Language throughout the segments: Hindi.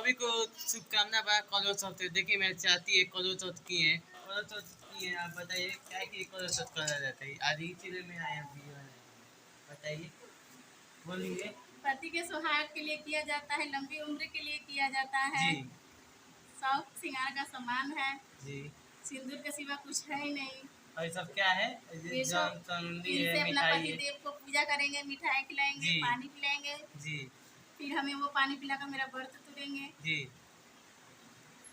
सभी को शुभकामना बा कलो चौथ। देखिए मेरे चाहती है कलो चौथ की है, कलो चौथ की है। आप बताइए क्या कि कलो चौथ करा जाता है? आज ही चीज़ में आया वीडियो बनाने। बताइए, बोलिए। पति के सुहाग के लिए किया जाता है, लंबी उम्र के लिए किया जाता है। जी शौक श्रृंगार का सामान है। जी। सिंदूर के सिवा कुछ है ही नहीं। और ये सब क्या है? ये सब चांदी है, इनसे अपना मिठाई पति है। देव को पूजा करेंगे, मिठाई खिलाएंगे, जी पानी पिलाएंगे। जी फिर हमें वो पानी पिलाकर मेरा व्रत तोड़ेंगे। जी।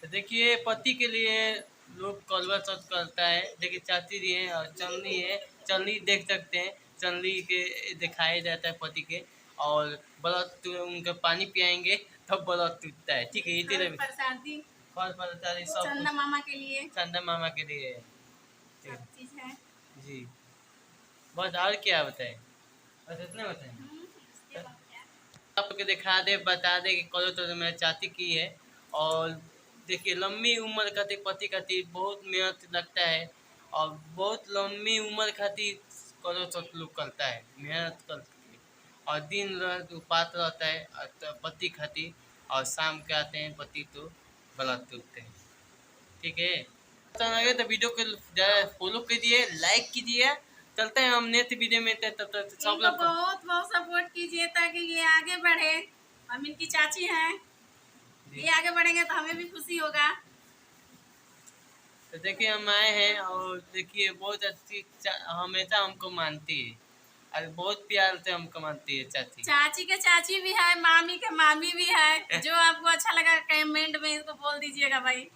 तो देखिए पति के लिए लोग कलवा चौथ करता है। देखिए चाची जी हैं और चंदी है। चंदी देख सकते हैं, चंदी के दिखाया जाता है पति के। और व्रत उनका पानी पियाएंगे तब व्रत टूटता है। ठीक है, ये और तेरे प्रसादी फल फलदारी सब चंदा कुछ मामा के लिए चंदा मामा के लिए है। ठीक सब है चीज है। जी। बस और क्या बताएं? बस इतना बताएं। इसके बाद क्या? आपको दिखा दे बता दे कि करो तो मैं चाहती की है। और देखिए लंबी उम्र खातिर पति खातिर बहुत मेहनत लगता है। और बहुत लंबी उम्र खातिर करो तो लोग करता है, मेहनत करके। और दिन रात उपास रहता है और पति खातिर। और शाम के आते हैं पति तो व्रत टूटते हैं। ठीक है, अच्छा लगे तो वीडियो को ज़्यादा फॉलो कीजिए, लाइक कीजिए। चलते हैं हम नेक्स्ट वीडियो में, तब तक सब इनको लोग को बहुत बहुत सपोर्ट कीजिए ताकि ये आगे बढ़े। हम इनकी चाची हैं, जी। ये आगे बढ़ेंगे तो हमें भी खुशी होगा। तो देखिए हम आए हैं और देखिए बहुत अच्छी हमेशा हमको मानती है और बहुत प्यार से हमको मानती है चाची। चाची के चाची भी है, मामी के मामी भी है। जो आपको अच्छा लगा कमेंट में इसको बोल दीजिएगा भाई।